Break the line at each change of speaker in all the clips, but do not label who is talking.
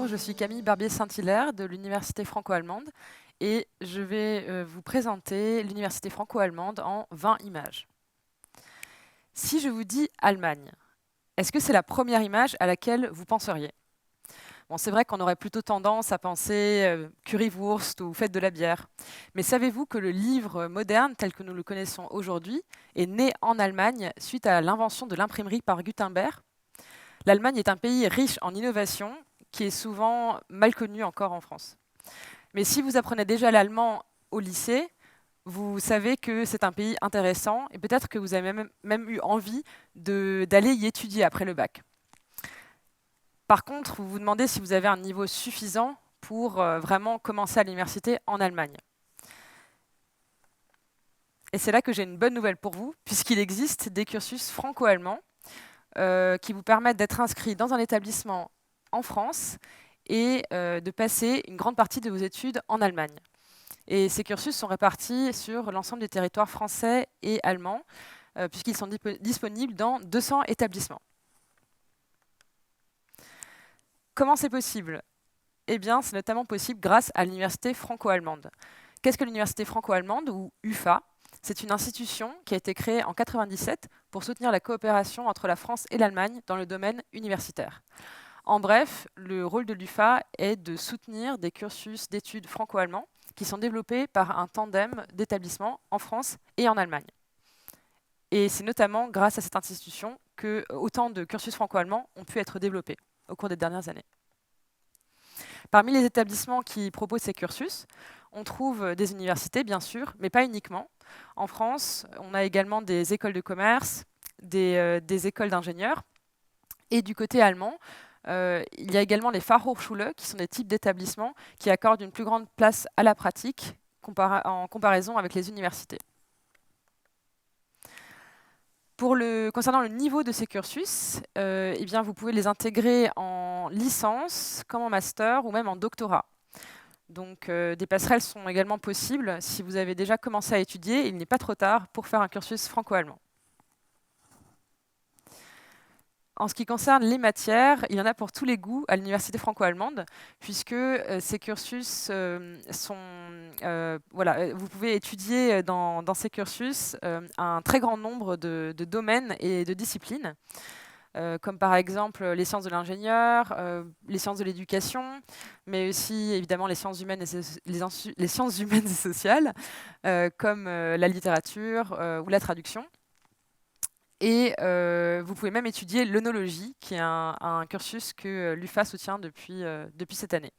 je suis Camille Barbier-Saint-Hilaire de l'Université franco-allemande et je vais vous présenter l'Université franco-allemande en 20 images. Si je vous dis Allemagne, est-ce que c'est la première image à laquelle vous penseriez? Bon, c'est vrai qu'on aurait plutôt tendance à penser currywurst ou fête de la bière. Mais savez-vous que le livre moderne, tel que nous le connaissons aujourd'hui, est né en Allemagne suite à l'invention de l'imprimerie par Gutenberg? L'Allemagne est un pays riche en innovation qui est souvent mal connu encore en France. Mais si vous apprenez déjà l'allemand au lycée, vous savez que c'est un pays intéressant et peut-être que vous avez même eu envie d'aller y étudier après le bac. Par contre, vous vous demandez si vous avez un niveau suffisant pour vraiment commencer à l'université en Allemagne. Et c'est là que j'ai une bonne nouvelle pour vous, puisqu'il existe des cursus franco-allemands qui vous permettent d'être inscrit dans un établissement en France et de passer une grande partie de vos études en Allemagne. Et ces cursus sont répartis sur l'ensemble des territoires français et allemands, puisqu'ils sont disponibles dans 200 établissements. Comment c'est possible? Eh bien, c'est notamment possible grâce à l'Université franco-allemande. Qu'est-ce que l'Université franco-allemande, ou UFA? C'est une institution qui a été créée en 1997 pour soutenir la coopération entre la France et l'Allemagne dans le domaine universitaire. En bref, le rôle de l'UFA est de soutenir des cursus d'études franco-allemands qui sont développés par un tandem d'établissements en France et en Allemagne. Et c'est notamment grâce à cette institution que autant de cursus franco-allemands ont pu être développés au cours des dernières années. Parmi les établissements qui proposent ces cursus, on trouve des universités, bien sûr, mais pas uniquement. En France, on a également des écoles de commerce, des écoles d'ingénieurs. Et du côté allemand, il y a également les Fachhochschule, qui sont des types d'établissements qui accordent une plus grande place à la pratique en comparaison avec les universités. Concernant le niveau de ces cursus, eh bien, vous pouvez les intégrer en licence, comme en master ou même en doctorat. Donc, des passerelles sont également possibles si vous avez déjà commencé à étudier. Il n'est pas trop tard pour faire un cursus franco-allemand. En ce qui concerne les matières, il y en a pour tous les goûts à l'université franco-allemande, puisque ces cursus vous pouvez étudier dans ces cursus un très grand nombre de domaines et de disciplines, comme par exemple les sciences de l'ingénieur, les sciences de l'éducation, mais aussi évidemment les sciences humaines les sciences humaines et sociales, comme la littérature ou la traduction. Et vous pouvez même étudier l'œnologie, qui est un cursus que l'UFA soutient depuis cette année.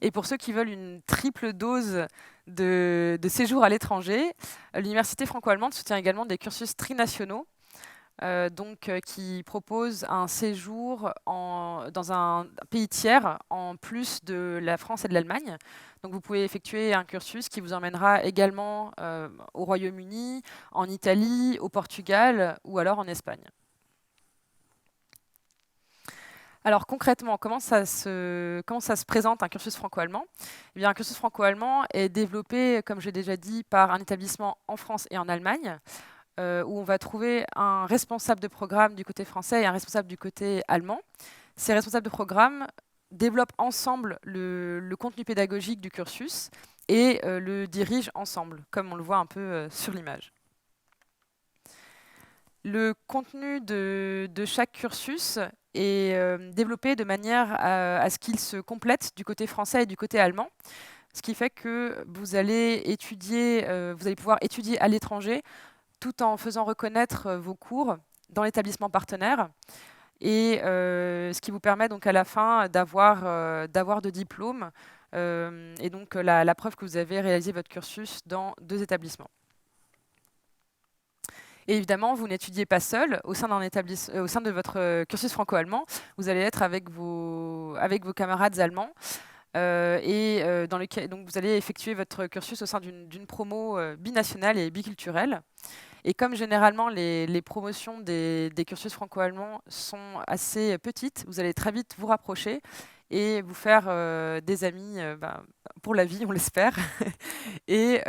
Et pour ceux qui veulent une triple dose de séjour à l'étranger, l'Université franco-allemande soutient également des cursus trinationaux, qui proposent un séjour dans un pays tiers, en plus de la France et de l'Allemagne. Donc vous pouvez effectuer un cursus qui vous emmènera également au Royaume-Uni, en Italie, au Portugal ou alors en Espagne. Alors concrètement, comment ça se présente un cursus franco-allemand? Eh bien, un cursus franco-allemand est développé, comme j'ai déjà dit, par un établissement en France et en Allemagne, où on va trouver un responsable de programme du côté français et un responsable du côté allemand. Ces responsables de programme développent ensemble le contenu pédagogique du cursus et le dirigent ensemble, comme on le voit un peu sur l'image. Le contenu de chaque cursus est développé de manière à ce qu'il se complète du côté français et du côté allemand, ce qui fait que vous allez pouvoir étudier à l'étranger tout en faisant reconnaître vos cours dans l'établissement partenaire, et ce qui vous permet donc à la fin d'avoir de diplômes et donc la preuve que vous avez réalisé votre cursus dans 2 établissements. Et évidemment, vous n'étudiez pas seul au sein de votre cursus franco-allemand. Vous allez être avec vos camarades allemands. Donc vous allez effectuer votre cursus au sein d'une promo binationale et biculturelle. Et comme généralement les promotions des cursus franco-allemands sont assez petites, vous allez très vite vous rapprocher et vous faire des amis pour la vie, on l'espère. Et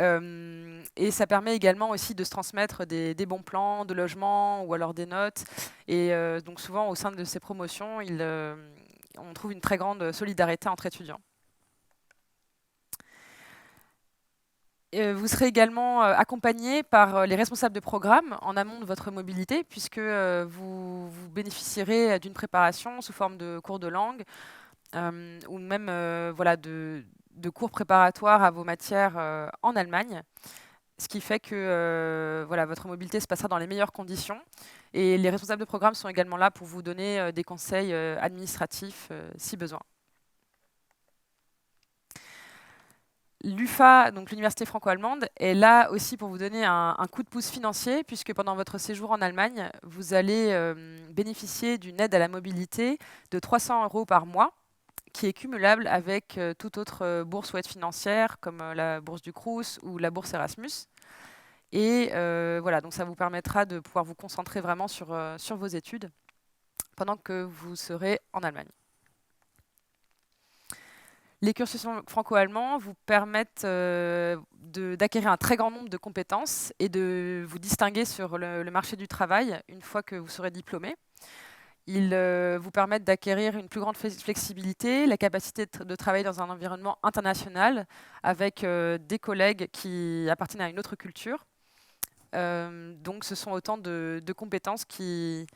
ça permet également aussi de se transmettre des bons plans de logement ou alors des notes. Et donc souvent, au sein de ces promotions, on trouve une très grande solidarité entre étudiants. Vous serez également accompagné par les responsables de programme en amont de votre mobilité, puisque vous bénéficierez d'une préparation sous forme de cours de langue ou même voilà, de cours préparatoires à vos matières en Allemagne. Ce qui fait que voilà, votre mobilité se passera dans les meilleures conditions. Et les responsables de programme sont également là pour vous donner des conseils administratifs si besoin. L'UFA, donc l'Université franco-allemande, est là aussi pour vous donner un coup de pouce financier, puisque pendant votre séjour en Allemagne, vous allez bénéficier d'une aide à la mobilité de 300 € par mois, qui est cumulable avec toute autre bourse ou aide financière, comme la bourse du Crous ou la bourse Erasmus. Et voilà, donc ça vous permettra de pouvoir vous concentrer vraiment sur vos études pendant que vous serez en Allemagne. Les cursus franco-allemands vous permettent d'acquérir un très grand nombre de compétences et de vous distinguer sur le marché du travail une fois que vous serez diplômé. Ils vous permettent d'acquérir une plus grande flexibilité, la capacité de travailler dans un environnement international avec des collègues qui appartiennent à une autre culture. Donc ce sont autant de compétences qui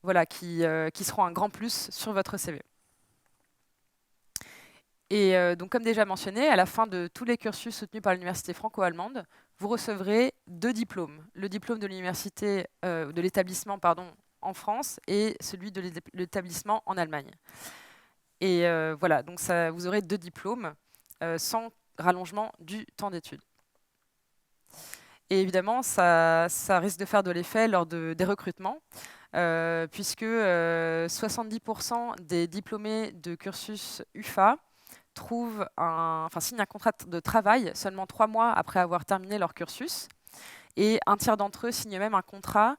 seront un grand plus sur votre CV. Et donc, comme déjà mentionné, à la fin de tous les cursus soutenus par l'Université franco-allemande, vous recevrez 2 diplômes. Le diplôme de l'université, de l'établissement en France et celui de l'établissement en Allemagne. Et voilà, donc vous aurez 2 diplômes sans rallongement du temps d'études. Et évidemment, ça risque de faire de l'effet lors des recrutements, puisque 70% des diplômés de cursus UFA signent un contrat de travail seulement 3 mois après avoir terminé leur cursus. Et un tiers d'entre eux signent même un contrat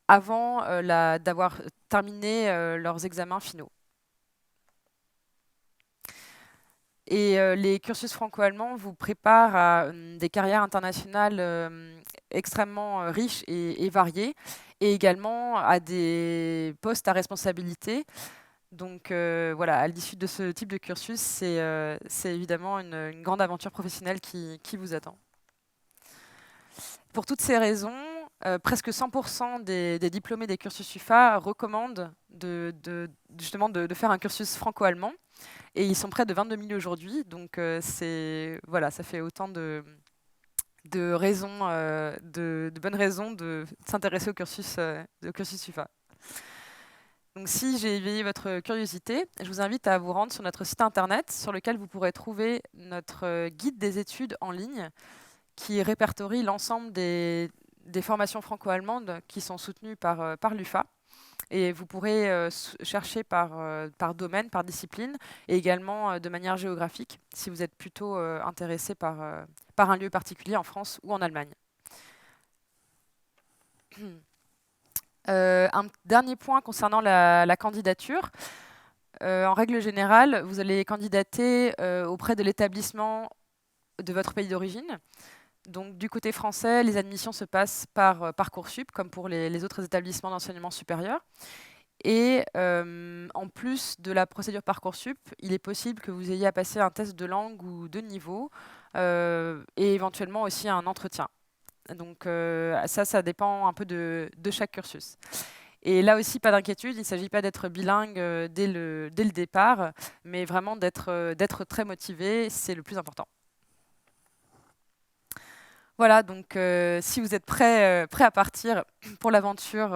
avant d'avoir terminé leurs examens finaux. Et les cursus franco-allemands vous préparent à des carrières internationales extrêmement riches et variées, et également à des postes à responsabilité. Donc voilà, à l'issue de ce type de cursus, c'est évidemment une grande aventure professionnelle qui vous attend. Pour toutes ces raisons, presque 100% des diplômés des cursus UFA recommandent justement de faire un cursus franco-allemand. Et ils sont près de 22 000 aujourd'hui. Donc voilà, ça fait autant de raisons, de bonnes raisons de s'intéresser au cursus UFA. Donc si j'ai éveillé votre curiosité, je vous invite à vous rendre sur notre site internet sur lequel vous pourrez trouver notre guide des études en ligne qui répertorie l'ensemble des formations franco-allemandes qui sont soutenues par l'UFA. Et vous pourrez chercher par domaine, par discipline, et également de manière géographique, si vous êtes plutôt intéressé par un lieu particulier en France ou en Allemagne. Un dernier point concernant la candidature. En règle générale, vous allez candidater auprès de l'établissement de votre pays d'origine. Donc, du côté français, les admissions se passent par Parcoursup, comme pour les autres établissements d'enseignement supérieur. Et en plus de la procédure Parcoursup, il est possible que vous ayez à passer un test de langue ou de niveau, et éventuellement aussi un entretien. Donc ça dépend un peu de chaque cursus. Et là aussi, pas d'inquiétude, il ne s'agit pas d'être bilingue dès le départ, mais vraiment d'être très motivé, c'est le plus important. Voilà, donc si vous êtes prêt à partir pour l'aventure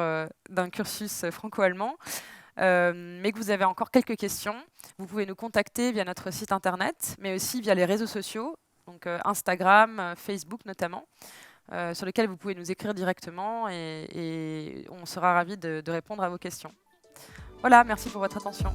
d'un cursus franco-allemand, mais que vous avez encore quelques questions, vous pouvez nous contacter via notre site internet, mais aussi via les réseaux sociaux, donc Instagram, Facebook notamment, sur lesquels vous pouvez nous écrire directement et on sera ravis de répondre à vos questions. Voilà, merci pour votre attention.